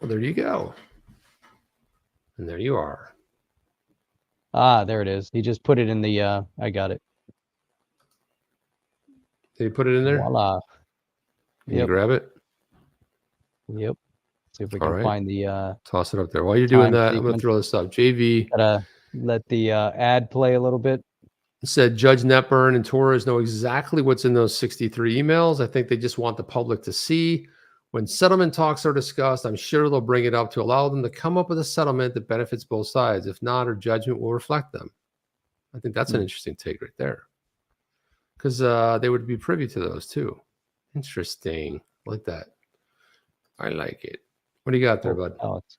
Well, there you go. And there you are. Ah, there it is. He just put it in the. I got it. Did you put it in there? Voila. Can you grab it? Yep. See if we All can right. find the. Toss it up there. While you're doing time that, I'm going to sequence. throw this up. JV Gotta let the ad play a little bit. said Judge Netburn and Torres know exactly what's in those 63 emails. I think they just want the public to see. When settlement talks are discussed, I'm sure they'll bring it up to allow them to come up with a settlement that benefits both sides. If not, our judgment will reflect them. I think that's an interesting take right there. Because they would be privy to those too. Interesting. I like that. I like it. What do you got there, bud? Alex,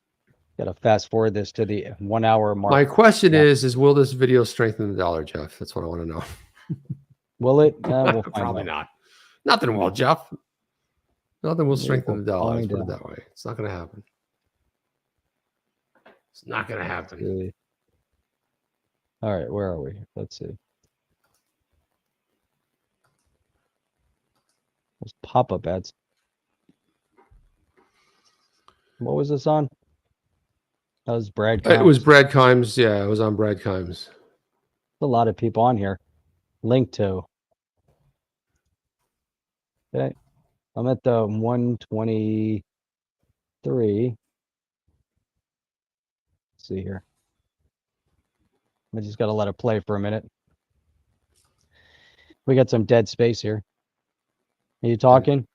gotta fast forward this to the 1 hour mark. My question is will this video strengthen the dollar, Jeff? That's what I want to know. Will it? We'll find Probably out. not. Nothing will, Jeff. Nothing will strengthen the dollar. Let's find put it out. that way. It's not going to happen. It's not going to happen. All right, where are we? Let's see. Those pop-up ads. What was this on? That was Brad. It was Brad Kimes. Yeah, it was on Brad Kimes. A lot of people on here. Link to. Okay. I'm at the 123. Let's see here. I just got to let it play for a minute. We got some dead space here. Are you talking?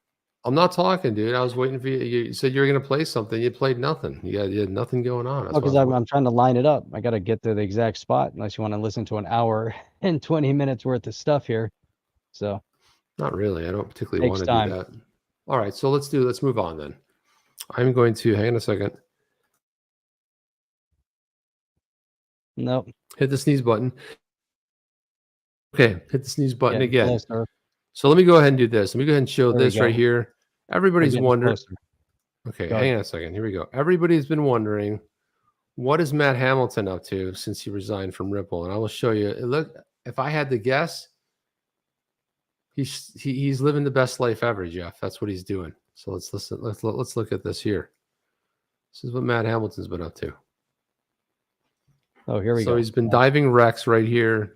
I'm not talking, dude. I was waiting for you. You said you were going to play something. You played nothing. You had nothing going on. That's Because I'm trying to line it up. I got to get to the exact spot unless you want to listen to an hour and 20 minutes worth of stuff here. So not really. I don't particularly want to time. do that. All right. So let's move on then. I'm going to hang on a second. Nope. Hit the sneeze button. Okay. Hit the sneeze button Getting again. closer. So let me go ahead and do this. Let me go ahead and show There we this right go. here. Everybody's Getting wondering. closer. Okay, Go hang ahead. on a second. Here we go. Everybody's been wondering, what is Matt Hamilton up to since he resigned from Ripple? And I will show you. Look, if I had to guess, he's living the best life ever, Jeff. That's what he's doing. So let's listen. Let's look at this here. This is what Matt Hamilton's been up to. Oh, here we go. So he's been diving wrecks right here.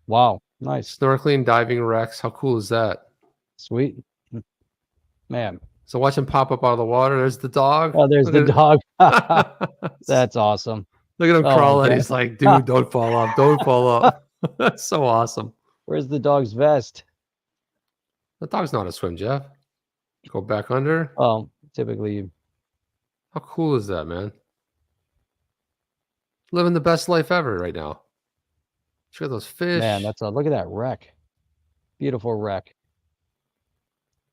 Wow. Nice. Snorkeling, diving wrecks. How cool is that? Sweet. Man. So watch him pop up out of the water. There's the dog. Oh, there's the dog. dog. That's awesome. Look at him Oh, crawling. okay. He's like, dude, don't fall off. Don't fall off. That's so awesome. Where's the dog's vest? The dog's not a swim, Jeff. Go back under. Typically, How cool is that, man? Living the best life ever right now. Check out those fish. man, look at that wreck. Beautiful wreck.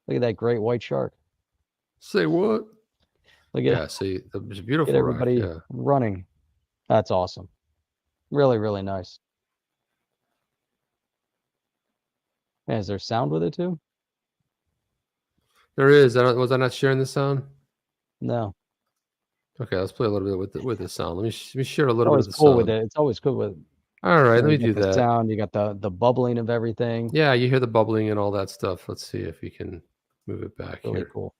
Look at that great white shark. Say what? Look at Yeah, see, it's a beautiful get wreck. everybody Yeah. running. That's awesome. Really, really nice. Man, is there sound with it too? There is. Was I not sharing the sound? No. Okay, let's play a little bit with the sound. Let me share a little bit Always of the cool sound. with it. It's always cool with it. All right, let me You do got the that. sound. You got the bubbling of everything. Yeah, you hear the bubbling and all that stuff. Let's see if we can move it back Really here. cool.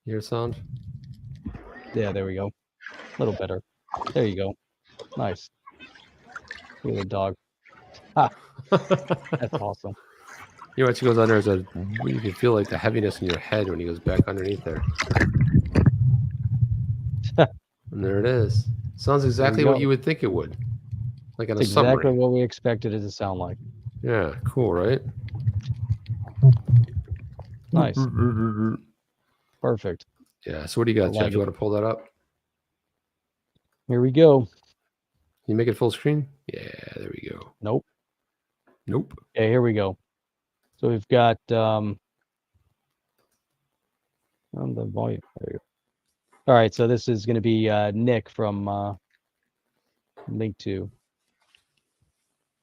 You hear sound? Yeah, there we go. A little better. There you go. Nice. Look at the dog. Ah, that's awesome. You know what? She goes under. You can feel like the heaviness in your head when he goes back underneath there. And there it is. Sounds exactly what you would think it would. Like in a Exactly submarine. what we expected it to sound like. Yeah, cool, right? Nice. Perfect. Yeah, so what do you got, I like Jeff? You it. want to pull that up? Here we go. Can you make it full screen? Yeah, there we go. Nope. Nope. Okay, here we go. So we've got on the volume. There you go. All right, so this is going to be Nick from Link 2.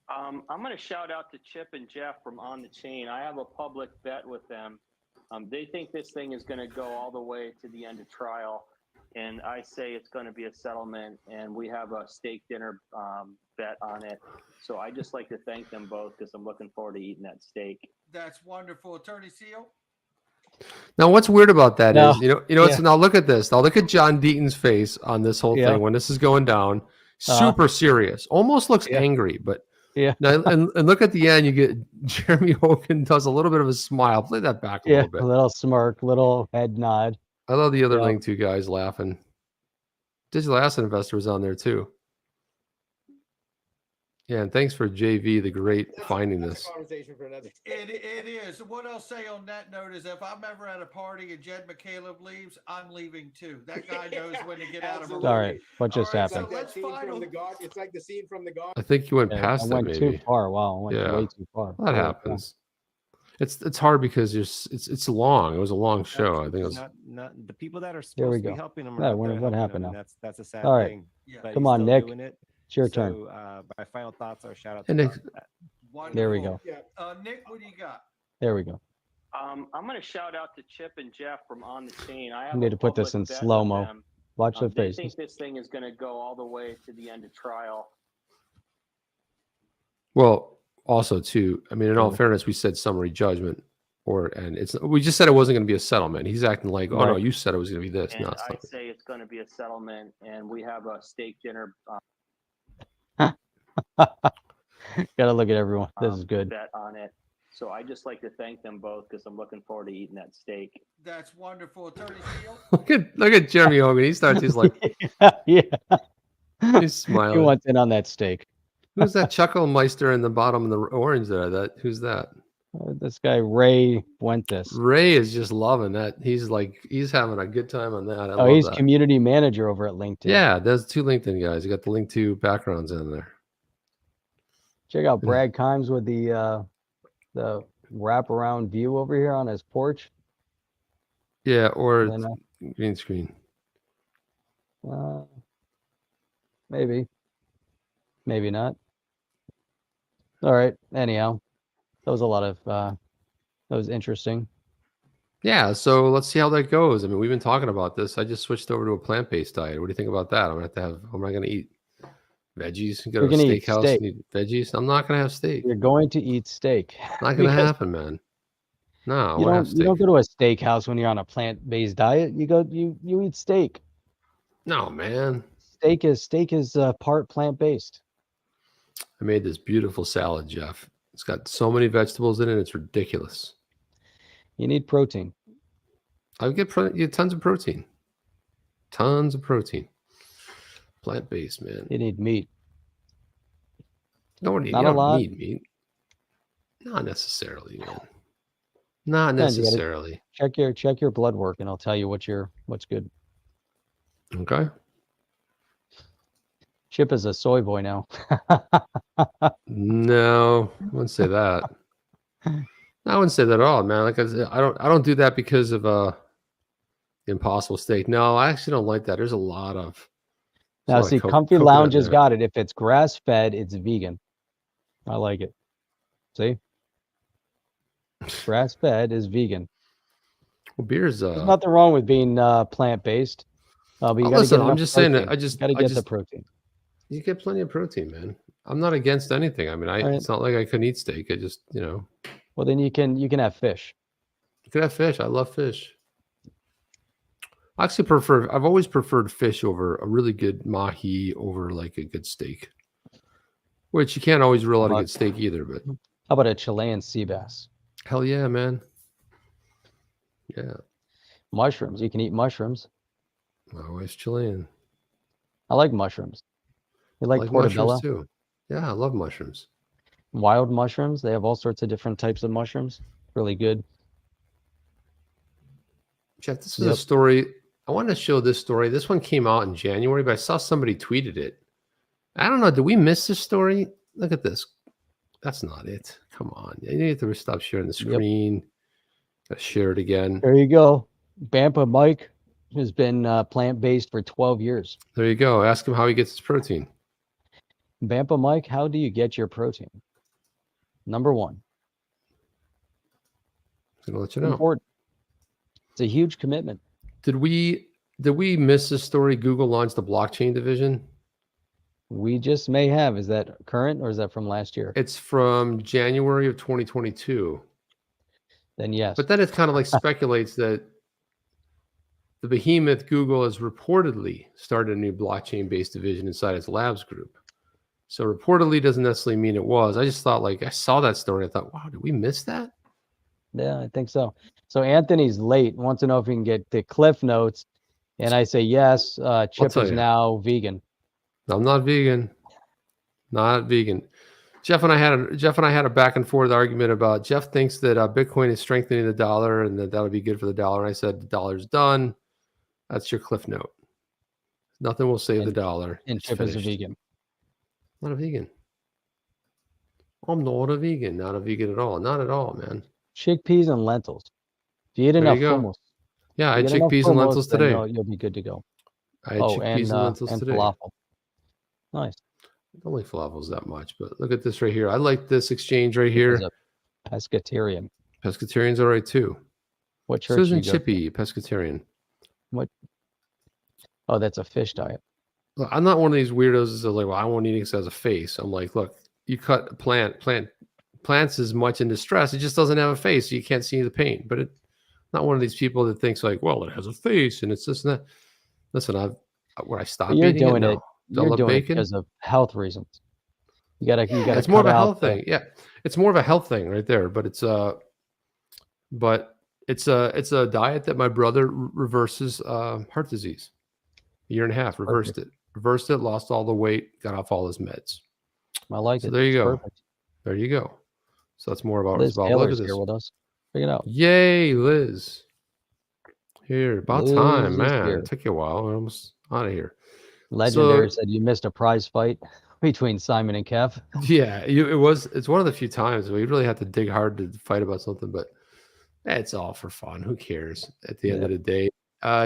I'm going to shout out to Chip and Jeff from On the Chain. I have a public bet with them. They think this thing is going to go all the way to the end of trial, and I say it's going to be a settlement, and we have a steak dinner bet on it. So I just like to thank them both because I'm looking forward to eating that steak. That's wonderful, Attorney Seal. Now, what's weird about that is, Yeah. now look at this. Now look at John Deaton's face on this whole Yeah. thing when this is going down. Super serious. Almost looks Yeah. angry, but Yeah. now, and look at the end. You get Jeremy Hogan does a little bit of a smile. Play that back a Yeah, little bit. a little smirk, little head nod. I love the other Yeah. Link 2 guys laughing. Digital Asset Investor was on there too. Yeah, and thanks for JayVTheGreat finding That's this. a conversation for another. It is. What I'll say on that note is if I'm ever at a party and Jed McCaleb leaves, I'm leaving too. That guy knows when to get out of a Absolutely. All right, what just All right, happened? so let's find from out. the God. It's like the scene from the God. I think you went Yeah, past I that went maybe. too far. Wow, I went Yeah. way too far. That happens. It's hard because it's long. It was a long show. I think it was. Not the people that are There we supposed to be go. helping him. Yeah, Are not what there helping happened him, now? and that's a sad All right. thing. Yeah. But Come he's on, still Nick. doing it. It's your turn. So my final thoughts are shout out And to Nick- There we Wonderful. Yeah. Nick, what do you got? There we go. I'm going to shout out to Chip and Jeff from On the Chain. I have I need a to put this public in bet slow-mo. with them. Watch the They faces. think this thing is going to go all the way to the end of trial. Well, also too. I mean, in all fairness, we said summary judgment, we just said it wasn't going to be a settlement. He's acting like, oh no, Right. you said it was going to be this. And No, it's I not. say it's going to be a settlement, and we have a steak dinner Gotta look at everyone. This is good. bet on it. So I just like to thank them both because I'm looking forward to eating that steak. That's wonderful, Attorney Seal. Look at Jeremy Hogan. He starts. He's like, Yeah. he's He smiling. wants in on that steak. Who's that Chucklemeister in the bottom of the orange there? Who's that? This guy Ray Fuentes. Ray is just loving that. He's having a good time on that. I Oh, love he's that. community manager over at LinkedIn. Yeah, there's two LinkedIn guys. You got the Link 2 backgrounds in there. Check out Brad Kimes with the wraparound view over here on his porch. Yeah, or And then, green screen. maybe not. All right. Anyhow, that was a lot of that was interesting. Yeah, so let's see how that goes. I mean, we've been talking about this. I just switched over to a plant-based diet. What do you think about that? I'm gonna have what am I gonna eat? Veggies? Go to You're a gonna eat steakhouse steak. and eat veggies? I'm not gonna have steak. You're going to eat steak. Not gonna because happen, man. No, I you want to have don't steak. go to a steakhouse when you're on a plant-based diet. You eat steak. No, man. Steak is part plant-based. I made this beautiful salad, Jeff. It's got so many vegetables in it. It's ridiculous. You need protein. I get tons of protein. Tons of protein. Plant-based, man. You need meat. You Not a lot. need meat. Not necessarily, man. Not Depends, you gotta necessarily. check your blood work, and I'll tell you what's good. Okay. Chip is a soy boy now. No, I wouldn't say that. I wouldn't say that at all, man. Like I said, I don't do that because of impossible steak. No, I actually don't like that. There's a lot of Now, see, Comfy coconut Lounge in has there. got it. If it's grass fed, it's vegan. I like it. See, grass fed is vegan. Well, beer's There's nothing wrong with being plant based. But you got to listen, get I'm enough just saying that protein. Got to get the protein. You get plenty of protein, man. I'm not against anything. I mean, Right. it's not like I couldn't eat steak. I just, you know. Well, then you can have fish. You could have fish. I love fish. I actually I've always preferred fish over a really good mahi over like a good steak. Which you can't always rule out a good steak either, but How about a Chilean sea bass? hell yeah, man. Yeah. Mushrooms. You can eat mushrooms. Always Chilean. I like mushrooms. You like portobello? mushrooms too. Yeah, I love mushrooms. Wild mushrooms. They have all sorts of different types of mushrooms. Really good. Jeff, this is a story. I wanted to show this story. This one came out in January, but I saw somebody tweeted it. I don't know. Did we miss this story? Look at this. That's not it. Come on. You need to stop sharing the screen. Gotta share it again. There you go. Bampa Mike has been plant-based for 12 years. There you go. Ask him how he gets his protein. Bampa Mike, how do you get your protein? Number one. I'm gonna let you know. Important. It's a huge commitment. Did we miss this story? Google launched the blockchain division. We just may have. Is that current or is that from last year? It's from January of 2022. Then yes. But then it kind of like speculates that the behemoth Google has reportedly started a new blockchain-based division inside its labs group. So reportedly doesn't necessarily mean it was. I just thought, like, I saw that story. I thought, wow, did we miss that? Yeah, I think so. So Anthony's late. Wants to know if we can get the Cliff Notes. And I say yes. Chip is now vegan. I'm not vegan. Not vegan. Jeff and I had a back and forth argument about Jeff thinks that Bitcoin is strengthening the dollar and that would be good for the dollar. And I said the dollar's done. That's your Cliff Note. Nothing will save the dollar. And Chip is a vegan. Not a vegan. I'm not a vegan. Not a vegan at all. Not at all, man. Chickpeas and lentils. If you eat enough hummus. Yeah, I had chickpeas and lentils today. You'll be good to go. I had chickpeas and lentils today. Falafel. Nice. I don't like falafels that much, but look at this right here. I like this exchange right here. Pescatarian. Pescatarian's all right too. What church? Susan Chippy, pescatarian. What? Oh, that's a fish diet. Look, I'm not one of these weirdos that are like, well, I won't eat it because it has a face. I'm like, look, you cut a plants is much in distress. It just doesn't have a face, so you can't see the pain. But it's not one of these people that thinks like, well, it has a face and it's this and that. Listen, where I stopped eating doing it. No. You're doing it because of health reasons. You gotta. It's more of a health thing. Yeah, it's more of a health thing right there. But it's a diet that my brother reverses heart disease. A year and a half, reversed it, lost all the weight, got off all his meds. I like it. There you go. Perfect. There you go. So that's more about Liz Look Taylor's at this. here with us. Check it out. Yay, Liz. Here, about Liz time, man. here. It took you a while. We're almost out of here. Legendary said you missed a prize fight between Simon and Kev. Yeah, it's one of the few times where you really have to dig hard to fight about something, but it's all for fun. Who cares at the end of the day?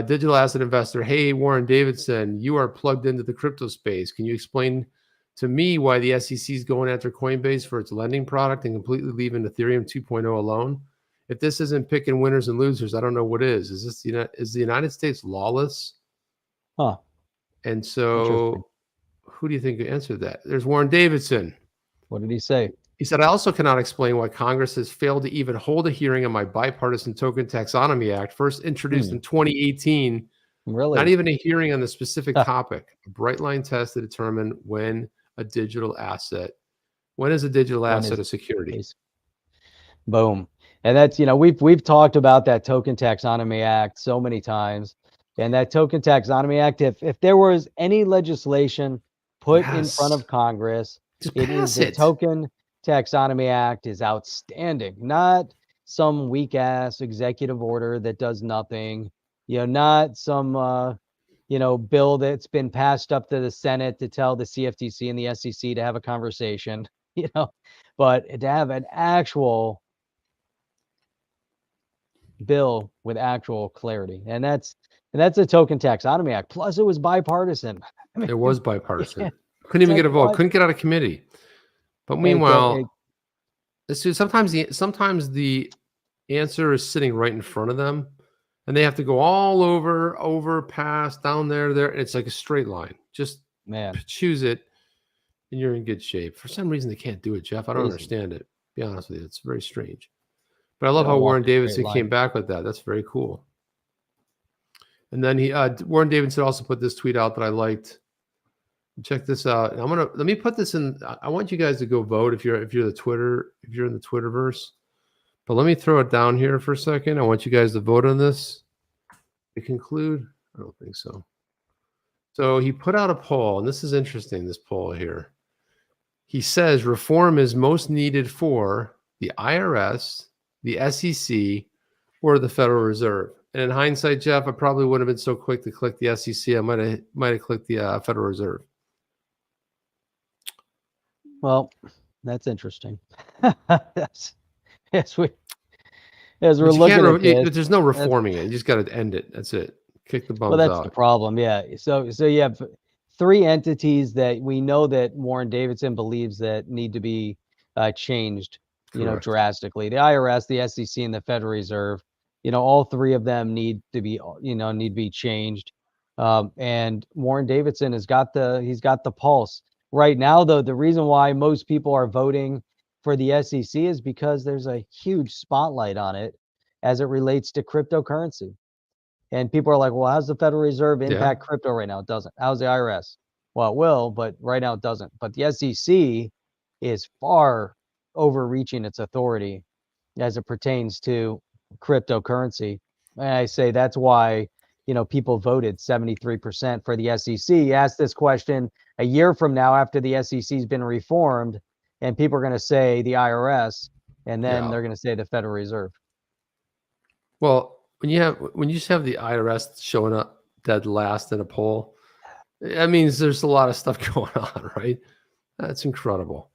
Digital asset investor. Hey, Warren Davidson, you are plugged into the crypto space. Can you explain to me why the SEC is going after Coinbase for its lending product and completely leaving Ethereum 2.0 alone? If this isn't picking winners and losers, I don't know what is. Is the United States lawless? Huh. And so who do you think answered that? There's Warren Davidson. What did he say? He said, I also cannot explain why Congress has failed to even hold a hearing on my bipartisan token taxonomy act, first introduced in 2018. Really? Not even a hearing on the specific topic. A bright line test to determine when is a digital asset a security? Boom. And that's, we've talked about that token taxonomy act so many times. And that token taxonomy act, if there was any legislation put in front of Congress, the token taxonomy act is outstanding. Not some weak ass executive order that does nothing, not some, bill that's been passed up to the Senate to tell the CFTC and the SEC to have a conversation, but to have an actual bill with actual clarity. And that's a token taxonomy act. Plus it was bipartisan. It was bipartisan. Couldn't even get a vote. What? Couldn't get out of committee. But meanwhile, sometimes the answer is sitting right in front of them, and they have to go all over, past, down there. And it's like a straight line. Just choose it, and you're in good shape. For some reason, they can't do it, Jeff. I don't understand it. To be honest with you, it's very strange. But I love how Warren Davidson came back with that. That's very cool. And then Warren Davidson also put this tweet out that I liked. Check this out. And let me put this in. I want you guys to go vote if you're in the Twitterverse. But let me throw it down here for a second. I want you guys to vote on this. To conclude, I don't think so. So he put out a poll, and this is interesting. This poll here. He says reform is most needed for the IRS, the SEC, or the Federal Reserve. And in hindsight, Jeff, I probably wouldn't have been so quick to click the SEC. I might have clicked the Federal Reserve. Well, that's interesting. As we're looking at this, there's no reforming it. You just got to end it. That's it. Kick the bums out. Well, that's the problem. Yeah. So you have three entities that we know that Warren Davidson believes that need to be changed, Correct. Drastically. The IRS, the SEC, and the Federal Reserve. All three of them need to be changed. And Warren Davidson he's got the pulse right now. Though the reason why most people are voting for the SEC is because there's a huge spotlight on it as it relates to cryptocurrency. And people are like, well, how's the Federal Reserve impact crypto right now? It doesn't. How's the IRS? Well, it will, but right now it doesn't. But the SEC is far overreaching its authority as it pertains to cryptocurrency. And I say that's why, people voted 73% for the SEC. Ask this question a year from now after the SEC's been reformed, and people are going to say the IRS, and then they're going to say the Federal Reserve. Well, when you just have the IRS showing up dead last in a poll, that means there's a lot of stuff going on, right? That's incredible.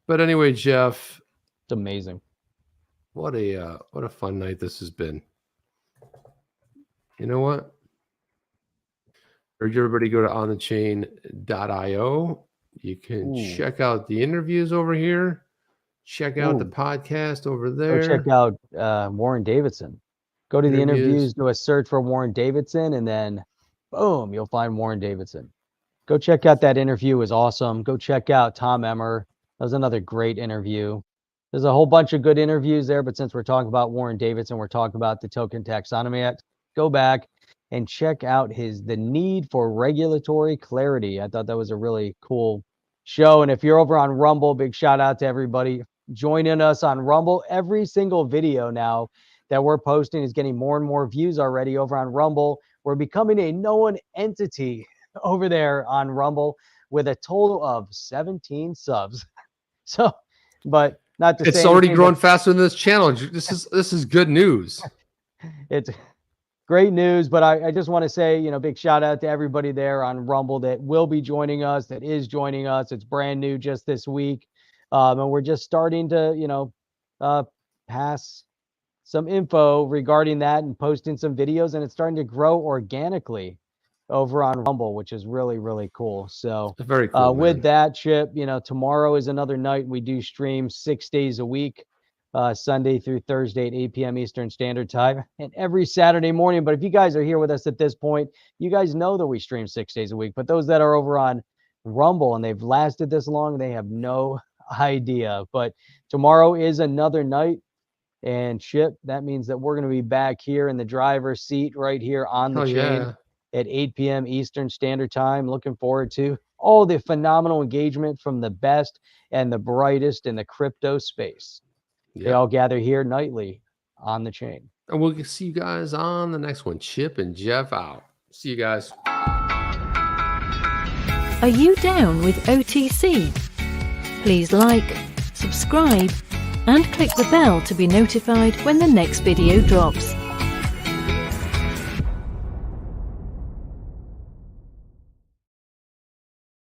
But anyway, Jeff, it's amazing. What a fun night this has been. You know what? Urge everybody to go to onthechain.io. You can check out the interviews over here. Check out the podcast over there. Go check out Warren Davidson. Go to the interviews, do a search for Warren Davidson, and then boom, you'll find Warren Davidson. Go check out that interview. It was awesome. Go check out Tom Emmer. That was another great interview. There's a whole bunch of good interviews there, but since we're talking about Warren Davidson, we're talking about the Token Taxonomy Act. Go back and check out the need for regulatory clarity. I thought that was a really cool show. And if you're over on Rumble, big shout out to everybody joining us on Rumble. Every single video now that we're posting is getting more and more views already over on Rumble. We're becoming a known entity over there on Rumble with a total of 17 subs. So, but not to say it's already grown faster than this channel. This is good news. It's great news, but I just want to say, big shout out to everybody there on Rumble that will be joining us, that is joining us. It's brand new just this week. And we're just starting to, pass some info regarding that and posting some videos, and it's starting to grow organically over on Rumble, which is really, really cool. So very cool. With that, Chip, tomorrow is another night. We do stream 6 days a week, Sunday through Thursday at 8 p.m. Eastern Standard Time, and every Saturday morning. But if you guys are here with us at this point, you guys know that we stream 6 days a week. But those that are over on Rumble and they've lasted this long, they have no idea. But tomorrow is another night. And Chip, that means that we're going to be back here in the driver's seat right here on the chain at 8 p.m. Eastern Standard Time. Looking forward to all the phenomenal engagement from the best and the brightest in the crypto space. They all gather here nightly on the chain. And we'll see you guys on the next one. Chip and Jeff out. See you guys. Are you down with OTC? Please like, subscribe, and click the bell to be notified when the next video drops.